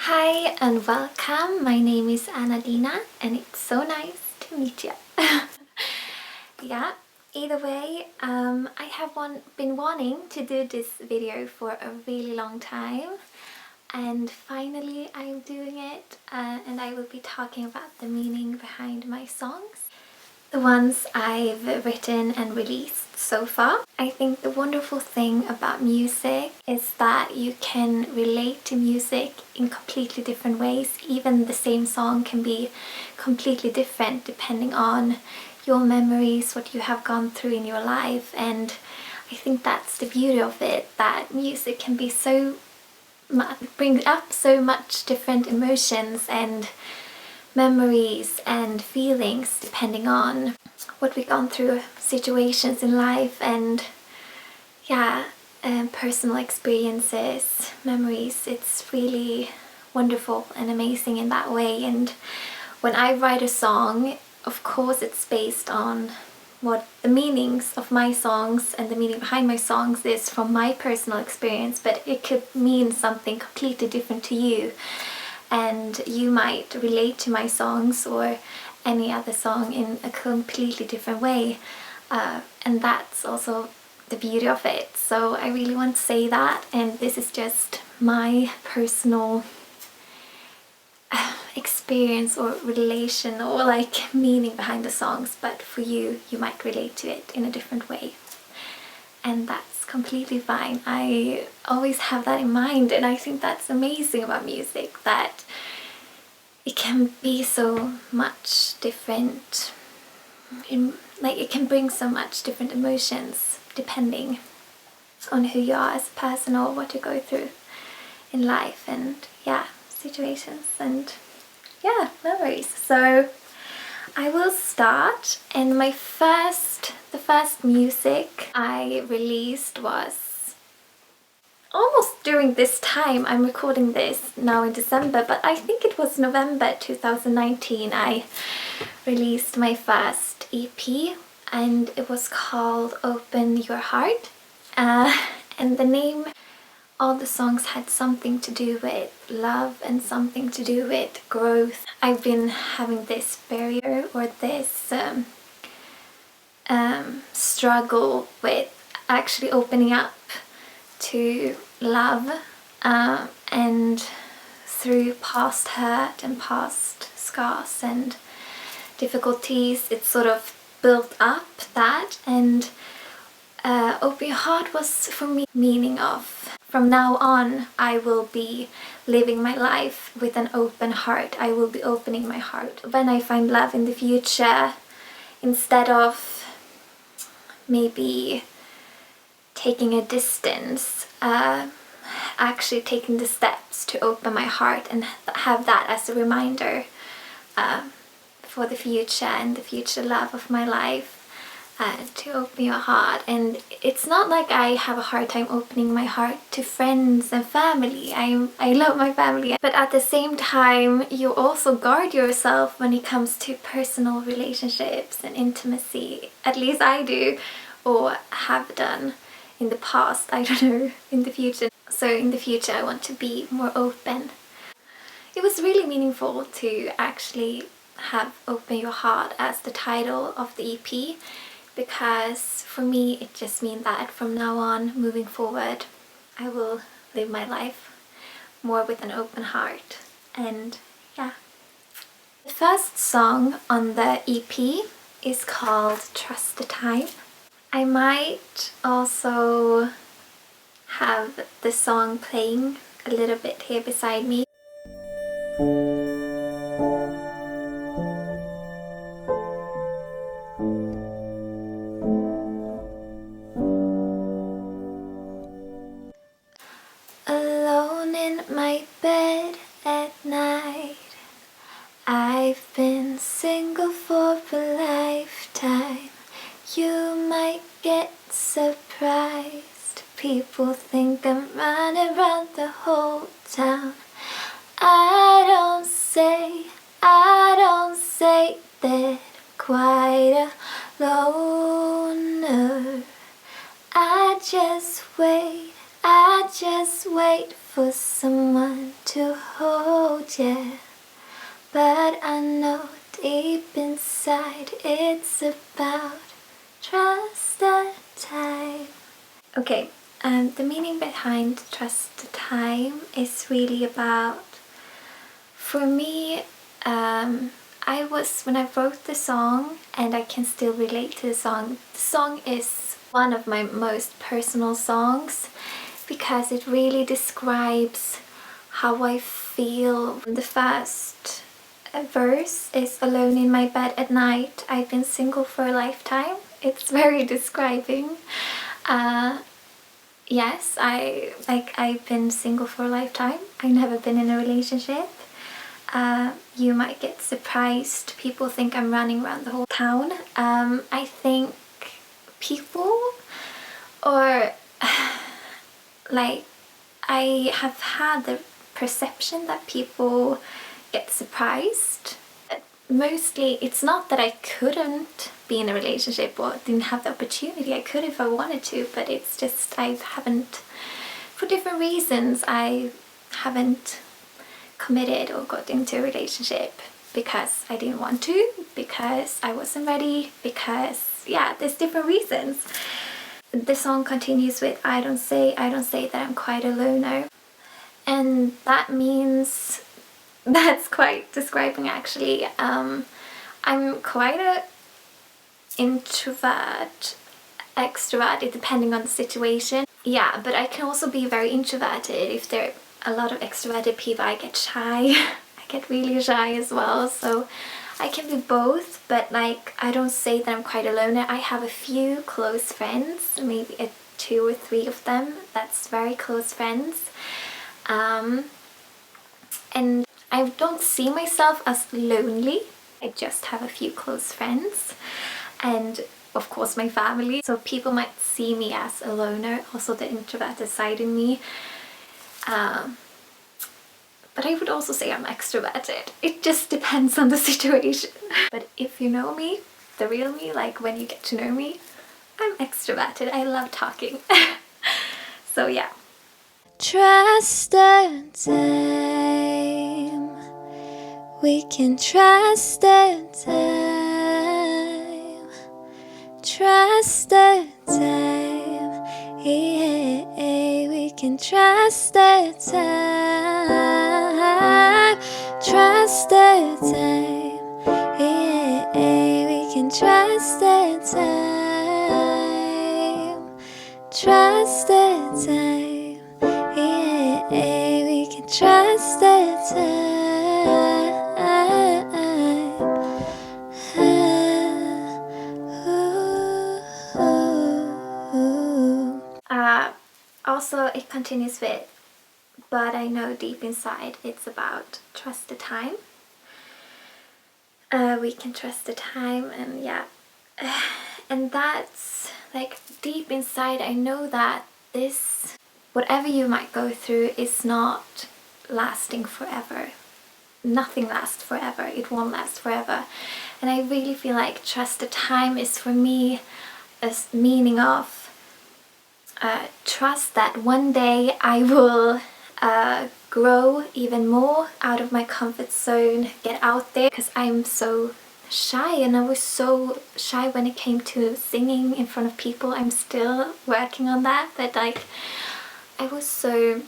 Hi and welcome. My name is Annadina and it's so nice to meet you. Yeah, either way, I have been wanting to do this video for a really long time, and finally I'm doing it, and I will be talking about the meaning behind my songs, the ones I've written and released so far. I think the wonderful thing about music is that you can relate to music in completely different ways. Even the same song can be completely different depending on your memories, what you have gone through in your life, and I think that's the beauty of it, that music can be bring up so much different emotions and memories and feelings depending on what we've gone through, situations in life, and personal experiences, memories. It's really wonderful and amazing in that way. And when I write a song, of course it's based on what the meanings of my songs and the meaning behind my songs is from my personal experience, but it could mean something completely different to you, and you might relate to my songs or any other song in a completely different way, and that's also the beauty of it. So I really want to say that, and this is just my personal experience or relation or like meaning behind the songs, but for you, you might relate to it in a different way, and that's completely fine. I always have that in mind, and I think that's amazing about music, that it can be so much different, it can bring so much different emotions depending on who you are as a person or what you go through in life, and situations and memories. So I will start, and the first music I released was almost during this time. I'm recording this now in December, but I think it was November 2019 I released my first EP, and it was called Open Your Heart, and the name, all the songs had something to do with love and something to do with growth. I've been having this barrier or this struggle with actually opening up to love, and through past hurt and past scars and difficulties, it sort of built up that, and Open Your Heart was for me meaning of, from now on I will be living my life with an open heart. I will be opening my heart when I find love in the future, instead of maybe taking a distance, actually taking the steps to open my heart and have that as a reminder for the future and the future love of my life, to open your heart. And it's not like I have a hard time opening my heart to friends and family. I love my family, but at the same time you also guard yourself when it comes to personal relationships and intimacy. At least I do, or have done in the past. I don't know, in the future. So in the future I want to be more open. It was really meaningful to actually have Open Your Heart as the title of the EP, because for me it just means that from now on, moving forward, I will live my life more with an open heart. And the first song on the EP is called Trust the Time. I might also have the song playing a little bit here beside me. Alone in my bed at night, I've been single for a lifetime. You might get surprised. People think I'm running around the whole town. I don't say that I'm quite a loner. I just wait for someone to hold hold you. But I know deep inside it's about trust the time. Okay, the meaning behind trust the time is really about, for me, when I wrote the song, and I can still relate to the song is one of my most personal songs because it really describes how I feel. The first verse is alone in my bed at night. I've been single for a lifetime. It's very describing. Yes, I've been single for a lifetime. I've never been in a relationship. You might get surprised. People think I'm running around the whole town. I think people, or like, I have had the perception that people get surprised. Mostly it's not that I couldn't be in a relationship or didn't have the opportunity. I could if I wanted to, but it's just I haven't, for different reasons, I haven't committed or got into a relationship because I didn't want to, because I wasn't ready, because yeah, there's different reasons. The song continues with I don't say that I'm quite a loner, and that means, that's quite describing actually. I'm quite a introvert, extroverted depending on the situation. Yeah, but I can also be very introverted. If there are a lot of extroverted people, I get shy. I get really shy as well, so I can be both, but like I don't say that I'm quite a loner. I have a few close friends, maybe 2 or 3 of them, that's very close friends. And I don't see myself as lonely. I just have a few close friends and of course my family. So people might see me as a loner, also the introverted side in me. But I would also say I'm extroverted. It just depends on the situation. But if you know me, the real me, like when you get to know me, I'm extroverted. I love talking. So yeah. Trust the time. We can trust the time. Trust the time. Yeah, we can trust the time. Trust the time. Yeah, we can trust the time. Trust the time. Yeah, we can trust the time. Also, it continues with, but I know deep inside it's about trust the time. We can trust the time, and yeah. And that's like deep inside, I know that this, whatever you might go through, is not lasting forever. Nothing lasts forever. It won't last forever. And I really feel like trust the time is for me a meaning of trust that one day I will grow even more out of my comfort zone, get out there, because I'm so shy, and I was so shy when it came to singing in front of people. I'm still working on that, but like I was so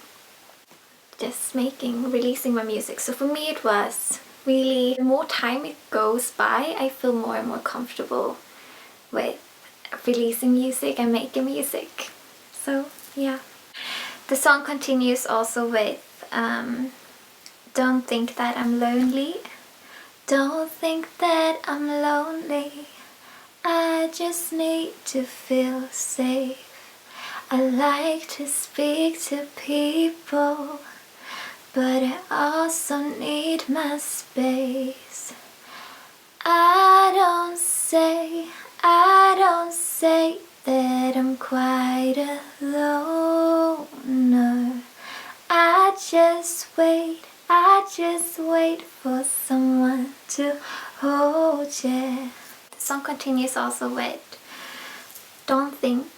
just releasing my music. So for me it was really, the more time it goes by, I feel more and more comfortable with releasing music and making music. So yeah. The song continues also with don't think that I'm lonely. Don't think that I'm lonely. I just need to feel safe. I like to speak to people, but I also need my space. I don't say that I'm quite a loner. I just wait for someone to hold you. The song continues also with don't think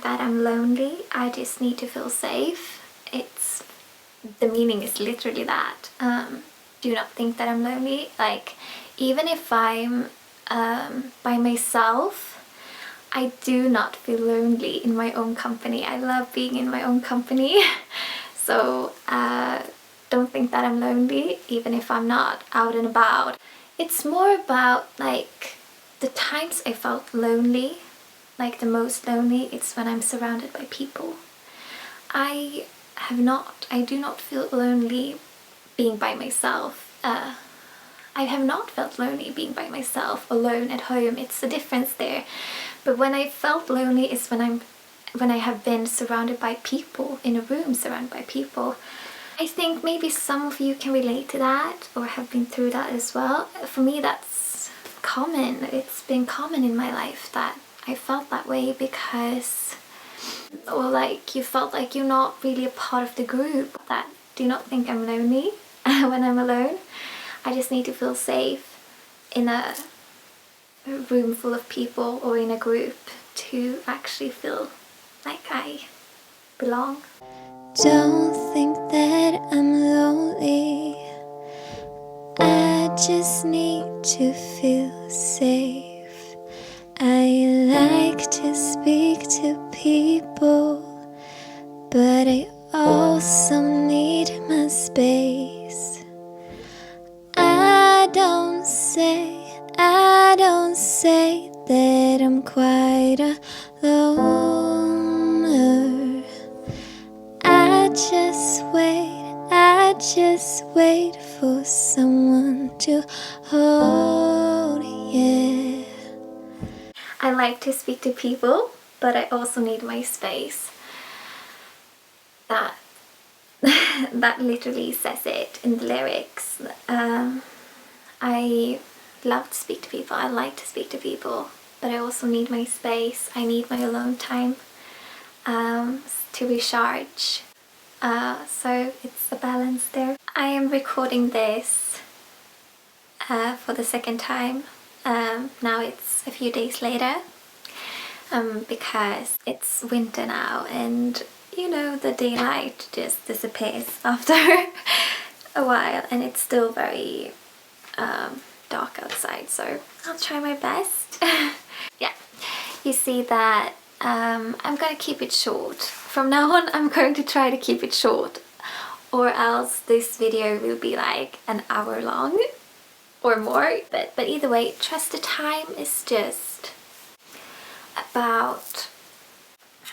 that I'm lonely. I just need to feel safe. It's the meaning is literally that. Do not think that I'm lonely. Like, even if I'm by myself, I do not feel lonely in my own company. I love being in my own company. So don't think that I'm lonely, even if I'm not out and about. It's more about like the times I felt lonely, like the most lonely, it's when I'm surrounded by people. I do not feel lonely being by myself. I have not felt lonely being by myself, alone at home. It's a difference there. But when I felt lonely is when I have been surrounded by people, in a room surrounded by people. I think maybe some of you can relate to that or have been through that as well. For me, that's common. It's been common in my life that I felt that way because, or like you felt like you're not really a part of the group. That do not think I'm lonely when I'm alone. I just need to feel safe in a room full of people or in a group to actually feel like I belong. Don't think that I'm lonely. I just need to feel safe. I like to speak to people, but I also need my space. I don't say that I'm quite alone. I just wait for someone to hold, yeah. I like to speak to people, but I also need my space. That that literally says it in the lyrics. I love to speak to people. I like to speak to people, but I also need my space. I need my alone time to recharge. So it's a balance there. I am recording this for the second time. Now it's a few days later because it's winter now, and you know, the daylight just disappears after a while, and it's still very dark outside, so I'll try my best. Yeah, you see that I'm gonna keep it short. From now on I'm going to try to keep it short, or else this video will be like an hour long or more. But either way, trust the time is just about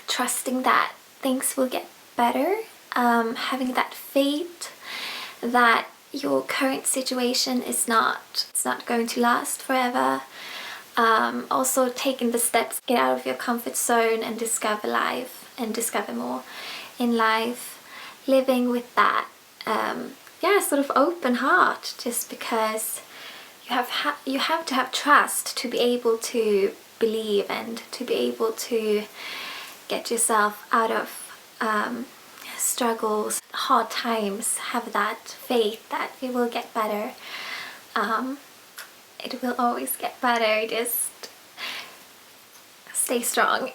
trusting that things will get better, having that faith that your current situation is not going to last forever. Also taking the steps, get out of your comfort zone and discover life and discover more in life, living with that sort of open heart, just because you have to have trust to be able to believe and to be able to get yourself out of struggles, hard times. Have that faith that it will get better. It will always get better. Just stay strong.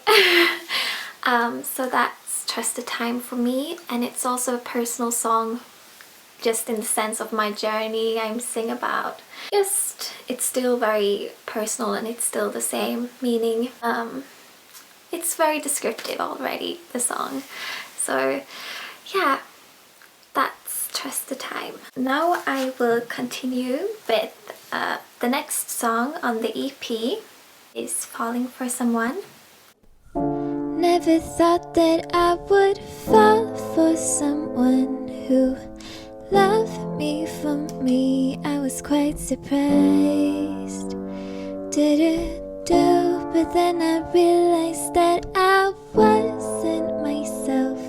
So that's Trust the Time for me, and it's also a personal song, just in the sense of my journey I'm sing about. Just, it's still very personal and it's still the same meaning. It's very descriptive already, the song. So yeah, that's Trust the Time. Now I will continue with the next song on the EP is Falling for Someone. Never thought that I would fall for someone who loved me for me. I was quite surprised. But then I realized that I wasn't myself.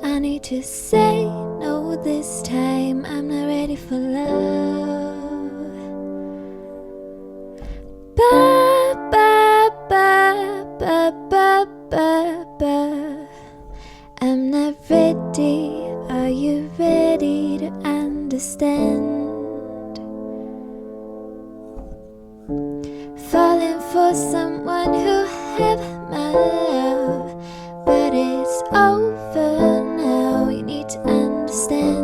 I need to say no this time. I'm not ready for love. Ba ba ba ba ba ba ba. I'm not ready. Are you ready to understand? Falling for someone who have my love, but it's over now. You need to understand.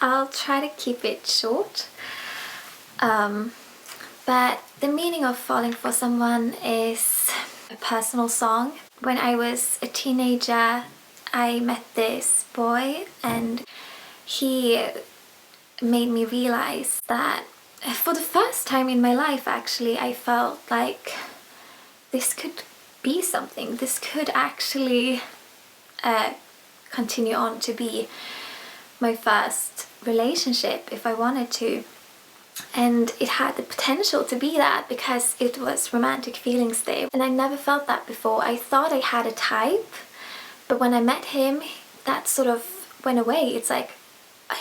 I'll try to keep it short. But the meaning of falling for someone is a personal song. When I was a teenager, I met this boy and he made me realize that for the first time in my life, actually, I felt like this could be something. This could actually continue on to be my first relationship if I wanted to. And it had the potential to be that because it was romantic feelings there. And I never felt that before. I thought I had a type, but when I met him, that sort of went away. It's like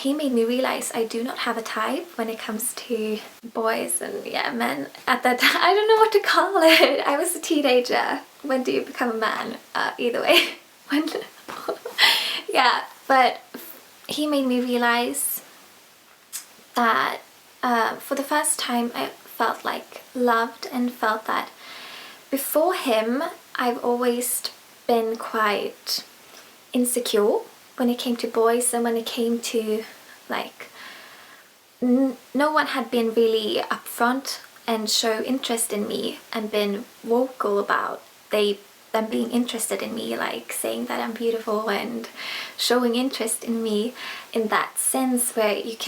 he made me realize I do not have a type when it comes to boys and men. At that time, I don't know what to call it. I was a teenager. When do you become a man? Either way. Yeah, but he made me realize that for the first time I felt like loved, and felt that before him I've always been quite insecure when it came to boys, and when it came to like no one had been really upfront and show interest in me and been vocal about them being interested in me, like saying that I'm beautiful and showing interest in me in that sense where you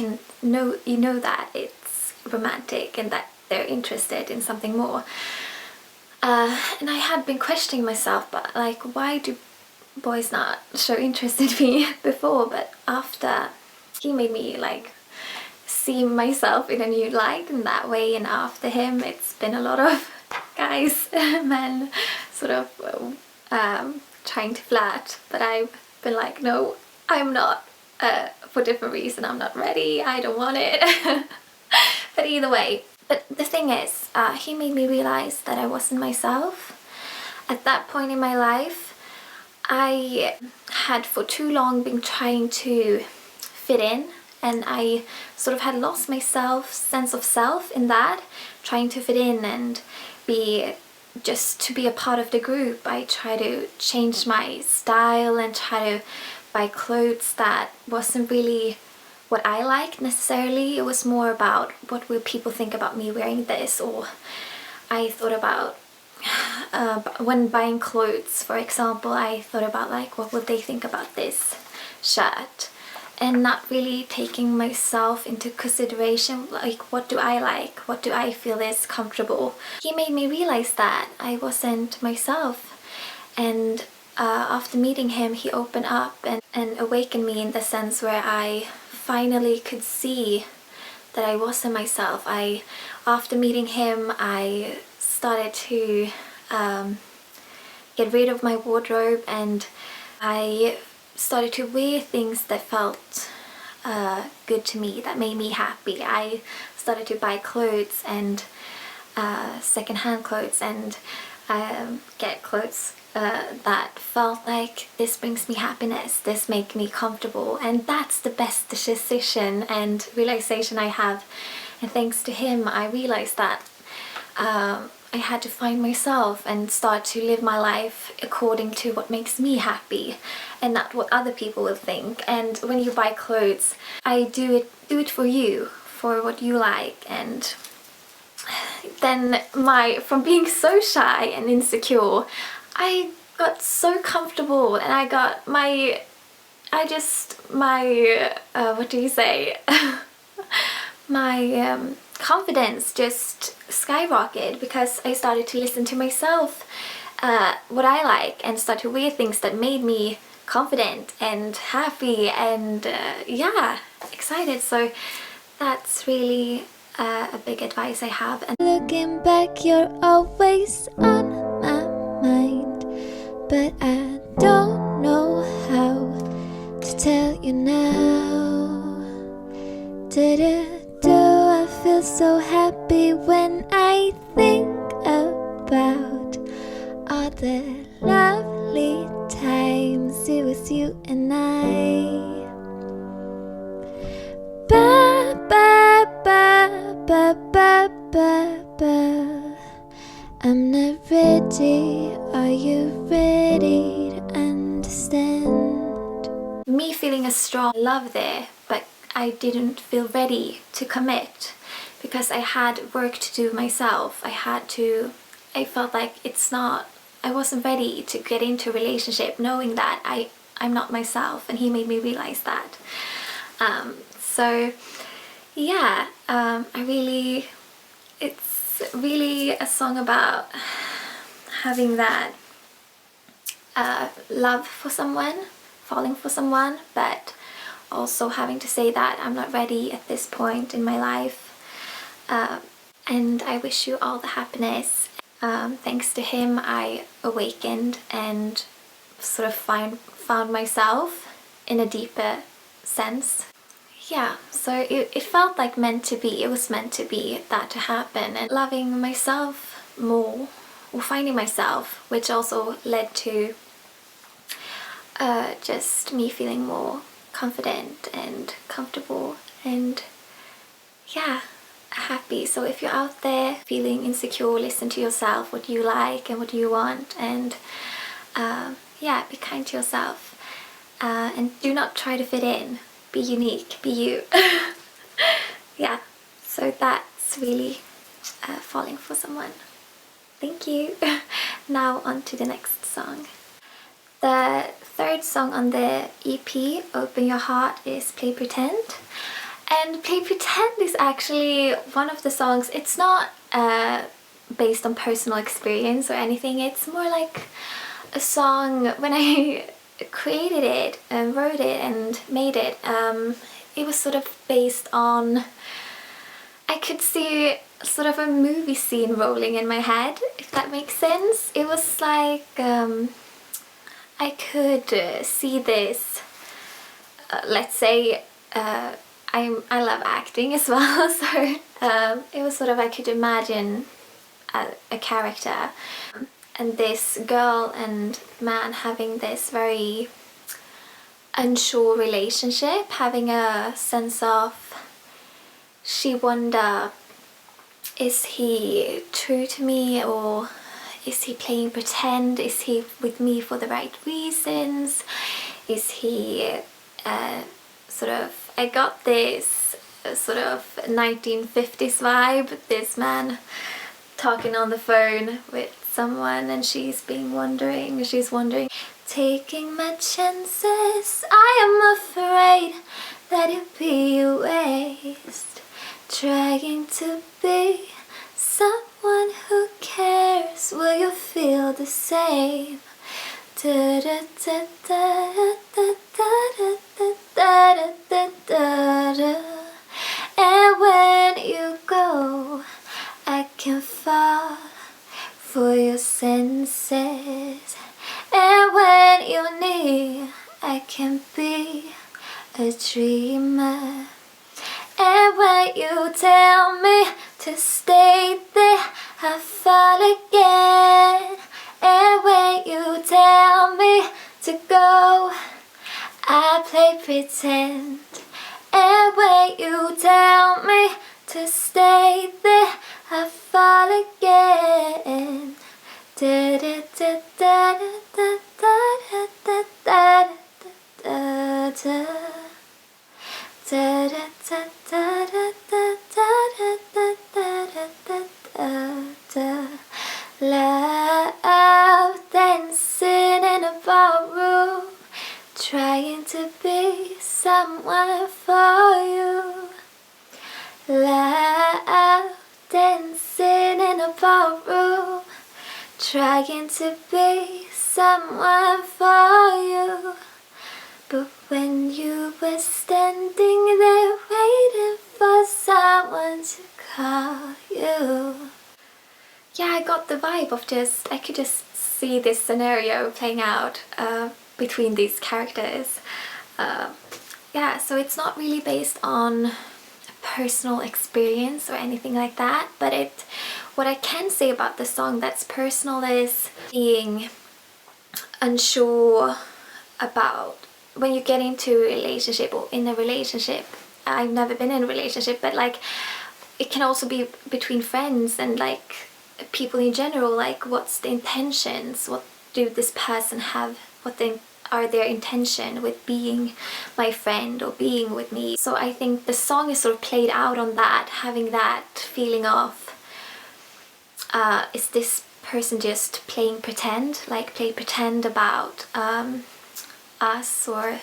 know that it's romantic and that they're interested in something more. And I had been questioning myself, but like, why do boys not show interest in me before? But after he made me like see myself in a new light in that way, and after him it's been a lot of guys, men sort of trying to flirt, but I've been like, no, I'm not, for different reason. I'm not ready, I don't want it. But either way, but the thing is, he made me realize that I wasn't myself. At that point in my life, I had for too long been trying to fit in, and I sort of had lost my sense of self in that, trying to fit in and just to be a part of the group. I try to change my style and try to buy clothes that wasn't really what I liked necessarily. It was more about what will people think about me wearing this, or I thought about when buying clothes, for example, I thought about like, what would they think about this shirt, and not really taking myself into consideration, like what do I like, what do I feel is comfortable. He made me realize that I wasn't myself, and after meeting him he opened up and awakened me in the sense where I finally could see that I wasn't myself. After meeting him, I started to get rid of my wardrobe, and I started to wear things that felt good to me, that made me happy. I started to buy clothes and second-hand clothes, and get clothes that felt like this brings me happiness, this makes me comfortable, and that's the best decision and realization I have. And thanks to him, I realized that I had to find myself and start to live my life according to what makes me happy and not what other people will think. And when you buy clothes, I do it for you, for what you like. And then from being so shy and insecure, I got so comfortable, and I got my what do you say? My confidence just skyrocketed because I started to listen to myself, what I like, and start to wear things that made me confident and happy and excited. So that's really a big advice I have. And looking back, you're always on my mind, but I don't know how to tell you now. I feel so happy when I think about all the lovely times it was you and I. Ba ba ba ba ba ba ba. I'm not ready. Are you ready to understand? Me feeling a strong love there, but I didn't feel ready to commit because I had work to do myself. I felt like I wasn't ready to get into a relationship knowing that I'm not myself, and he made me realize that. So yeah, it's really a song about having that love for someone, falling for someone, but also having to say that I'm not ready at this point in my life. And I wish you all the happiness. Thanks to him, I awakened and sort of found myself in a deeper sense. Yeah, so it felt like meant to be. It was meant to be that to happen, and loving myself more, or finding myself, which also led to just me feeling more confident and comfortable and yeah, happy. So if you're out there feeling insecure, listen to yourself, what you like and what you want, and yeah, be kind to yourself, and do not try to fit in. Be unique, be you. Yeah, so that's really falling for someone. Thank you. Now on to the next song. The third song on the EP, Open Your Heart, is Play Pretend. And Play Pretend is actually one of the songs, it's not based on personal experience or anything. It's more like a song, when I created it and wrote it and made it, it was sort of based on, I could see sort of a movie scene rolling in my head, if that makes sense. It was like, I could see this, let's say, I love acting as well, so it was sort of, I could imagine a character and this girl and man having this very unsure relationship, having a sense of, she wonder, is he true to me, or is he playing pretend? Is he with me for the right reasons? Is he sort of, I got this sort of 1950s vibe, this man talking on the phone with someone and she's wondering, taking my chances, I am afraid that it'd be a waste, trying to be someone who cares, will you feel the same? Da da da da da da da da da da da. And when you go, I can fall for your senses. And when you're near, I can be a dreamer. And when you tell me to stay there, I fall again. And when you tell me to go, I play pretend. And when you tell me to stay there, I fall again. Da da da da da da da da da da da. Da da da da da da da da da da da da. Love dancing in a ballroom, trying to be someone for you. Love dancing in a ballroom, trying to be someone for you. But when you were standing there waiting for someone to call you. Yeah, I got the vibe of I could just see this scenario playing out between these characters. Yeah, so it's not really based on a personal experience or anything like that, but what I can say about the song that's personal is being unsure about when you get into a relationship or in a relationship. I've never been in a relationship, but like it can also be between friends and like people in general, like what's the intentions, what do this person have, what are their intention with being my friend or being with me. So I think the song is sort of played out on that, having that feeling of is this person just playing pretend, like play pretend about us or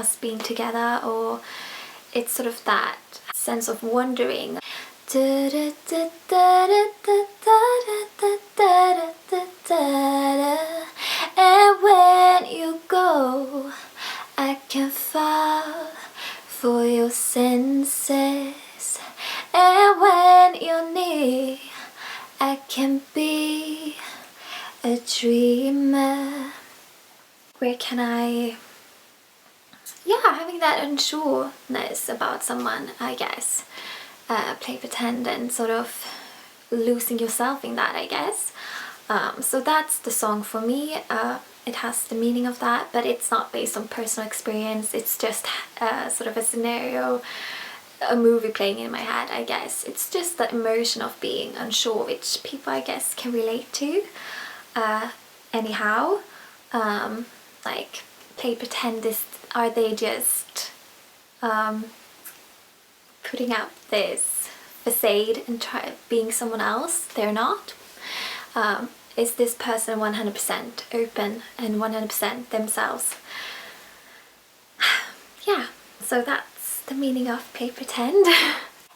us being together, or it's sort of that sense of wondering. And when you go, I can fall for your senses, and when you're near, I can be a dreamer. Where can I, having that unsureness about someone, I guess. Play pretend and sort of losing yourself in that, I guess. So that's the song for me. It has the meaning of that, but it's not based on personal experience. It's just sort of a scenario, a movie playing in my head, I guess. It's just the emotion of being unsure, which people, I guess, can relate to. Anyhow, like play pretend, are they just putting up this facade and being someone else? They're not. Is this person 100% open and 100% themselves? Yeah, so that's the meaning of play pretend.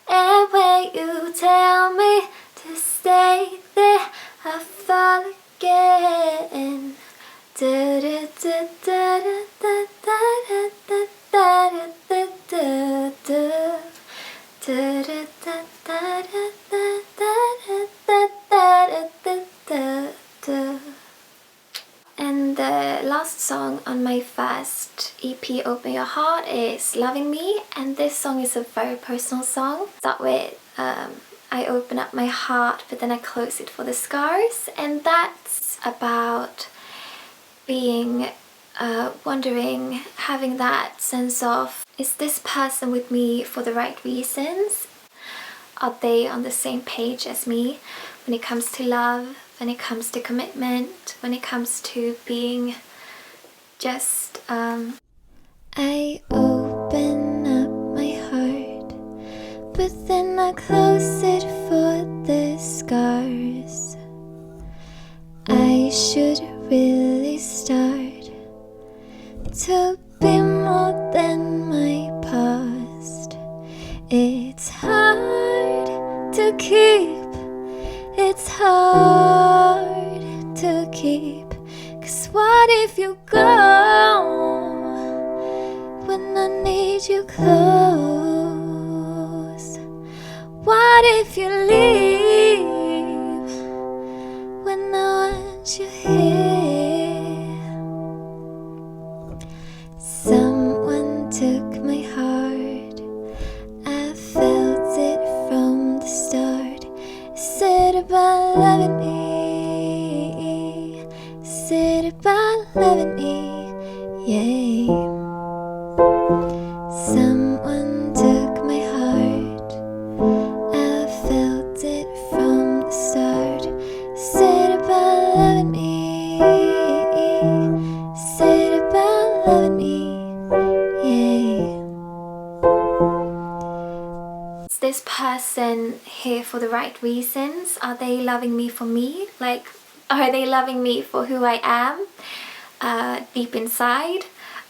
And when you tell me to stay there, I fall again. And the last song on my first EP, Open Your Heart, is Loving Me, and this song is a very personal song. Start with I open up my heart, but then I close it for the scars, and that's about being wondering, having that sense of, is this person with me for the right reasons? Are they on the same page as me when it comes to love, when it comes to commitment, when it comes to being just I open up my heart, but then I close it for the scars. I should really start to be more than my past. It's hard to keep, it's hard to keep, 'cause what if you go when I need you close? What if you leave when I want you here? Someone took my heart, I felt it from the start. Said about loving me, said about loving me, yeah. Someone took my heart, I felt it from the start. Said about loving me, said about loving me, yeah. is this person here for the right reasons? Are they loving me for me? Like, are they loving me for who I am deep inside?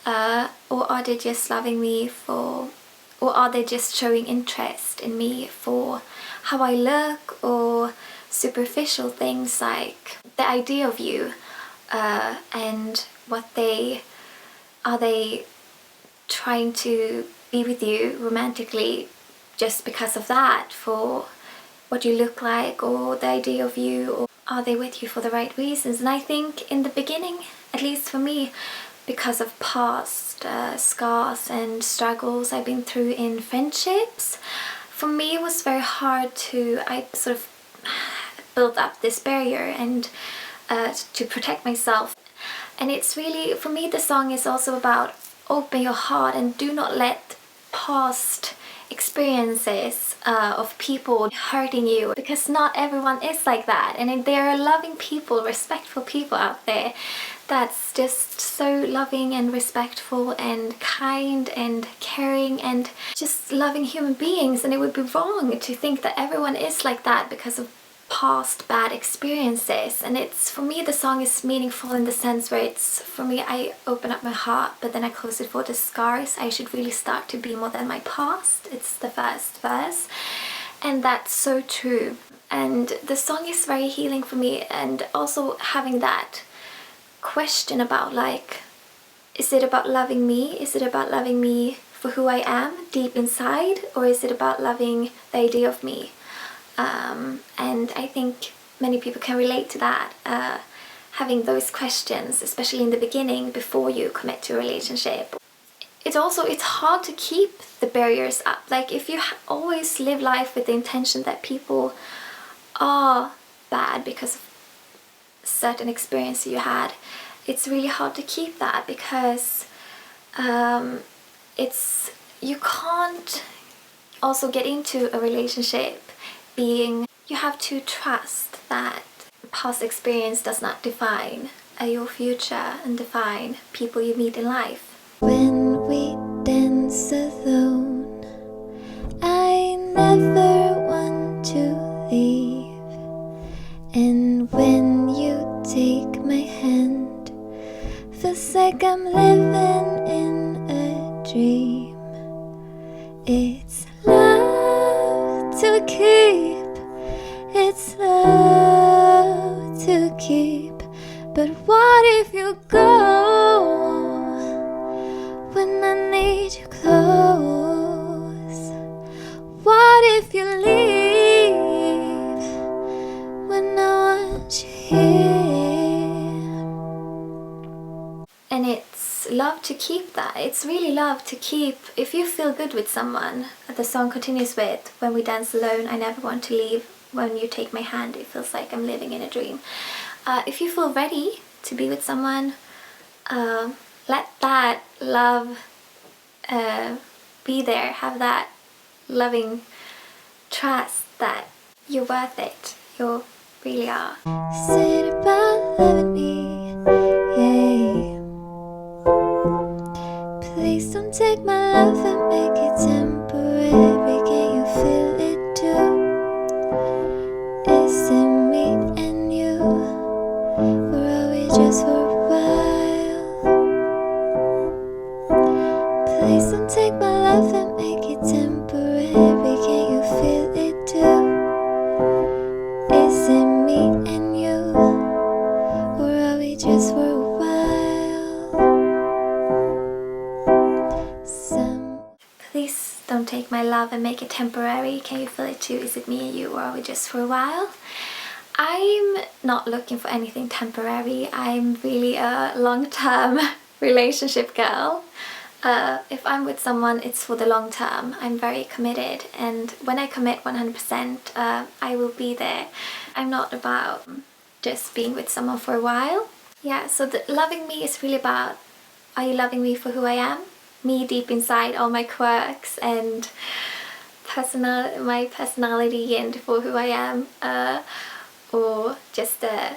Or are they just loving me for, or are they just showing interest in me for how I look, or superficial things like the idea of you, and what are they trying to be with you romantically just because of that, for what you look like or the idea of you, or are they with you for the right reasons? And I think in the beginning, at least for me, because of past scars and struggles I've been through in friendships, for me it was very hard I sort of built up this barrier and to protect myself. And it's really, for me, the song is also about open your heart and do not let past experiences of people hurting you, because not everyone is like that, and there are loving people, respectful people out there that's just so loving and respectful and kind and caring and just loving human beings. And it would be wrong to think that everyone is like that because of past bad experiences. And it's, for me, the song is meaningful in the sense where it's, for me, I open up my heart but then I close it for the scars. I should really start to be more than my past. It's the first verse, and that's so true. And the song is very healing for me, and also having that question about, like, is it about loving me? Is it about loving me for who I am deep inside, or is it about loving the idea of me? And I think many people can relate to that, having those questions, especially in the beginning before you commit to a relationship. It's hard to keep the barriers up. Like, if you always live life with the intention that people are bad because of certain experience you had, it's really hard to keep that, because you can't also get into a relationship being, you have to trust that past experience does not define your future and define people you meet in life. When we dance alone, I never want to leave. And when you take my hand, feels like I'm living in a dream. It's love to keep, it's love to keep. But what if you go when I need you close? What if you leave when I want you here? And it's love to keep that. It's really love to keep. If you feel good with someone, the song continues with, when we dance alone, I never want to leave. When you take my hand, it feels like I'm living in a dream. If you feel ready to be with someone, let that love be there. Have that loving trust that you're worth it. You really are. Said about loving me, yeah. Please don't take my love and make it temporary. Can you feel it too? Is it me and you, or are we just for a while? Please don't take my love and make it temporary. Can you feel it too? Is it me and you, or are we just for a while? Please don't take my love and make it temporary. Can you feel it too? Is it me and you, or are we just for a while? I'm not looking for anything temporary. I'm really a long-term relationship girl. If I'm with someone, it's for the long term. I'm very committed, and when I commit 100%, I will be there. I'm not about just being with someone for a while. Yeah, so the loving me is really about, are you loving me for who I am? Me deep inside, all my quirks and my personality and for who I am, or just the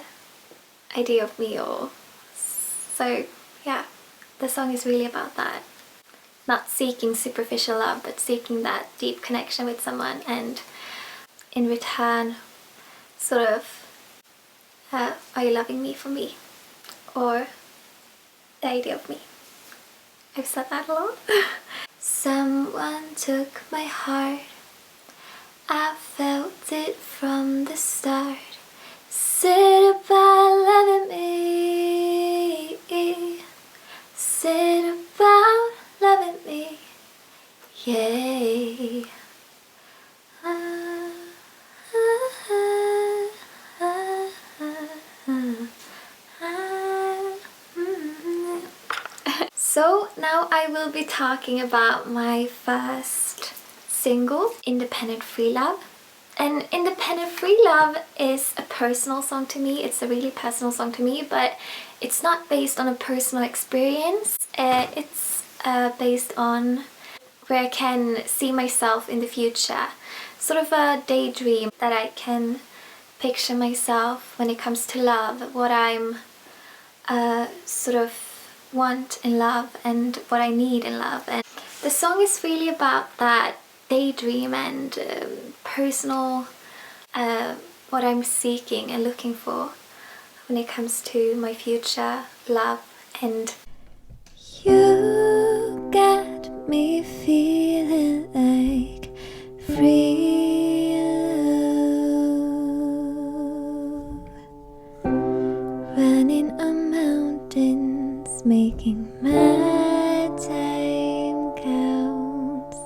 idea of me. Or so yeah, the song is really about that. Not seeking superficial love, but seeking that deep connection with someone, and in return, sort of, are you loving me for me? Or the idea of me. I've said that a lot. Someone took my heart, I felt it from the start. Said about loving me, said about loving me, yay. So now I will be talking about my first single, Independent Free Love. And Independent Free Love is a personal song to me. It's a really personal song to me, but it's not based on a personal experience. It's based on where I can see myself in the future. Sort of a daydream that I can picture myself when it comes to love, what I'm sort of want in love and what I need in love. And the song is really about that daydream and personal, what I'm seeking and looking for when it comes to my future love. And you got me feeling like free love, running on mountains, making my time counts.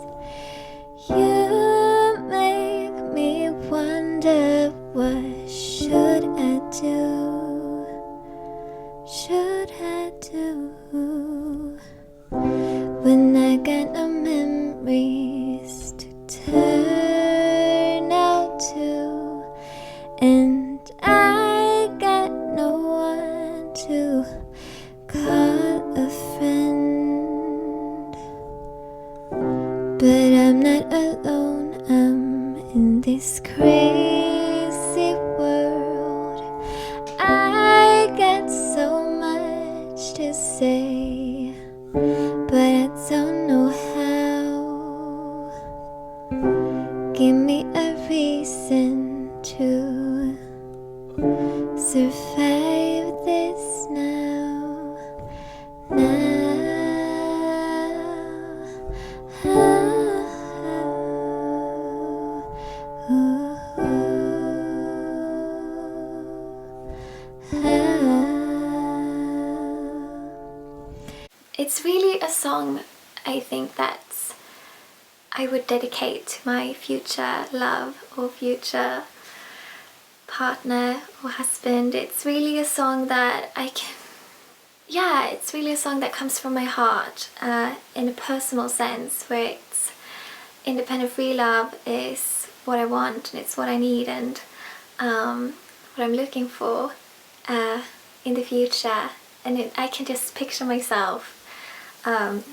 You make me wonder, what should I do? Should I do? When I got no memories to turn out to, and I got no one to call a friend. But I'm not alone, I'm in this crazy world. I got so much to say, but I don't know how. Give me a reason to survive this now. it's really a song I think that's I would dedicate to my future love or future partner or husband. It's really a song that it's really a song that comes from my heart in a personal sense, where it's independent free love is what I want and it's what I need and what I'm looking for in the future. And I can just picture myself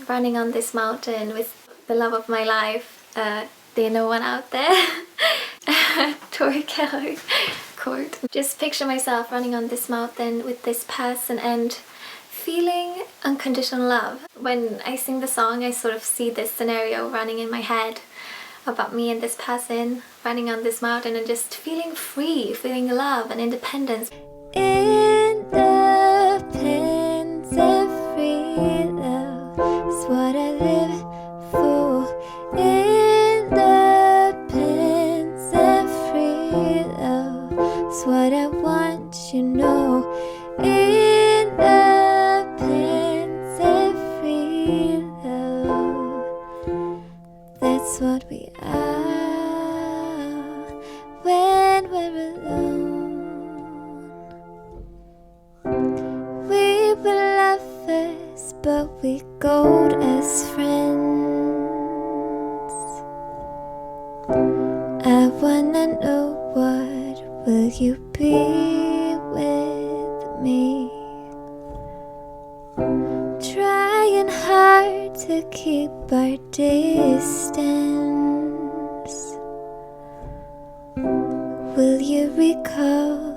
running on this mountain with the love of my life. There's no one out there. Tori Kelly quote. Just picture myself running on this mountain with this person and feeling unconditional love. When I sing the song, I sort of see this scenario running in my head about me and this person running on this mountain and just feeling free, feeling love and independence. Independence and free love is what I live for. Independence and free love is what I want, you know. Independence and free love, that's what we are when we're alone. We were lovers, but we gold as friends. I wanna know, what will you be with me? Trying hard to keep our distance. Will you recall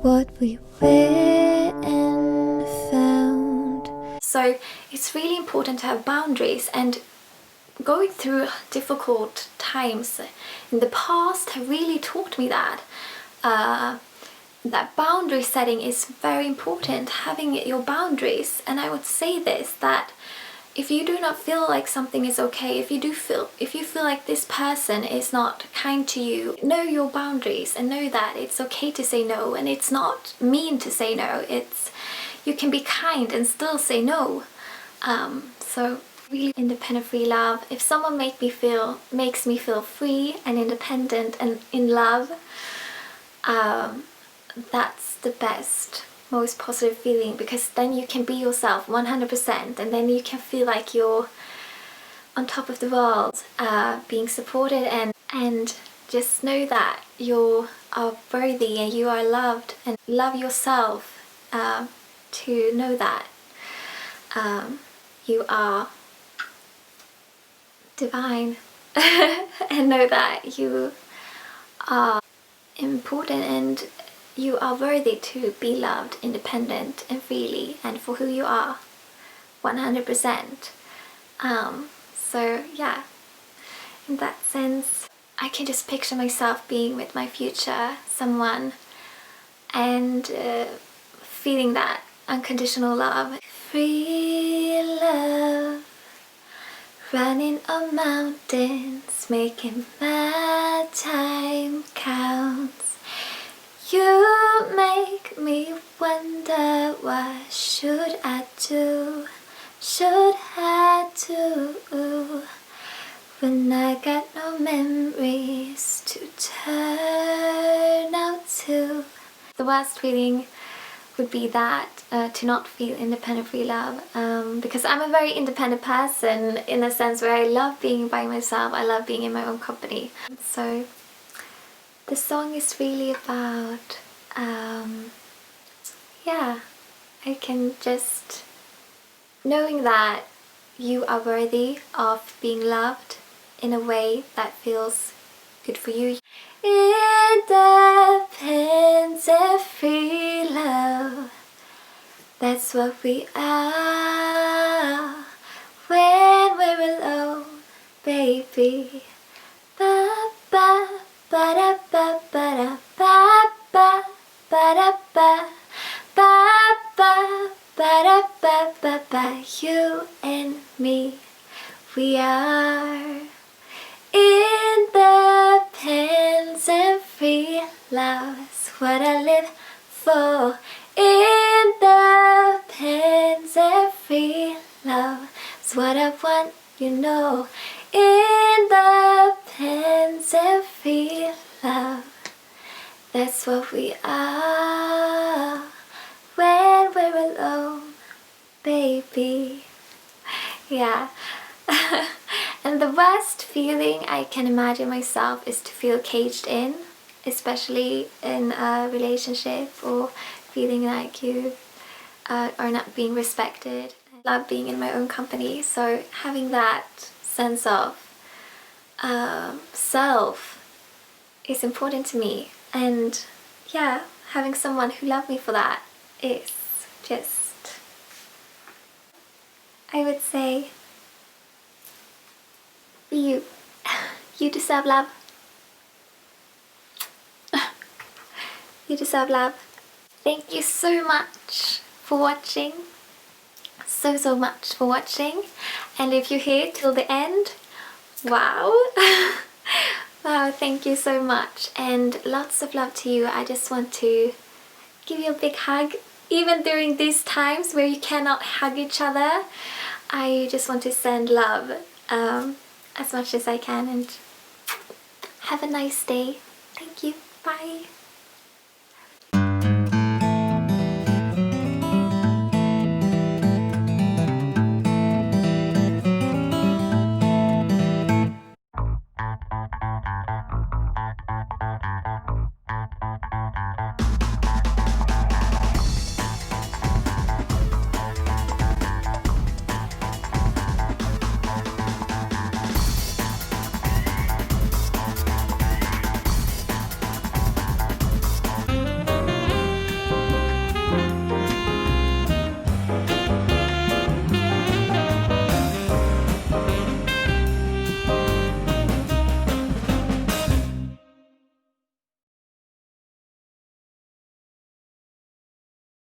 what we were and found? So it's really important to have boundaries, and going through difficult times in the past have really taught me that that boundary setting is very important, having your boundaries. And I would say this, that if you do not feel like something is okay, if you feel like this person is not kind to you, know your boundaries and know that it's okay to say no, and it's not mean to say no. You can be kind and still say no. So really independent free love. If someone makes me feel free and independent and in love, that's the best, most positive feeling, because then you can be yourself 100%, and then you can feel like you're on top of the world, being supported, and just know that you are worthy and you are loved, and love yourself to know that you are divine and know that you are important, and you are worthy to be loved independent and freely and for who you are, 100%. So yeah, in that sense, I can just picture myself being with my future someone and feeling that unconditional love. Free love, running on mountains, making my time counts. You make me wonder, what should I do? Should I do? When I got no memories to turn out to. The worst feeling would be that, to not feel independent free love, because I'm a very independent person in a sense where I love being by myself, I love being in my own company. So the song is really about, yeah, I can just knowing that you are worthy of being loved in a way that feels good for you. Independence and free love, that's what we are when we're alone, baby. Ba ba ba da ba ba da ba ba ba da ba ba ba ba da ba ba ba. You and me, we are independence and free love. Is what I live for. Independence and free love is what I want, you know. Independence and free love, that's what we are when we're alone, baby. Yeah. And the worst feeling I can imagine myself is to feel caged in, especially in a relationship, or feeling like you are not being respected. I love being in my own company, so having that sense of self is important to me. And yeah, having someone who loves me for that is just, I would say, you. You deserve love. You deserve love. Thank you so much for watching. So much for watching. And if you're here till the end, wow. Wow, thank you so much. And lots of love to you. I just want to give you a big hug. Even during these times where you cannot hug each other, I just want to send love as much as I can. And have a nice day. Thank you. Bye.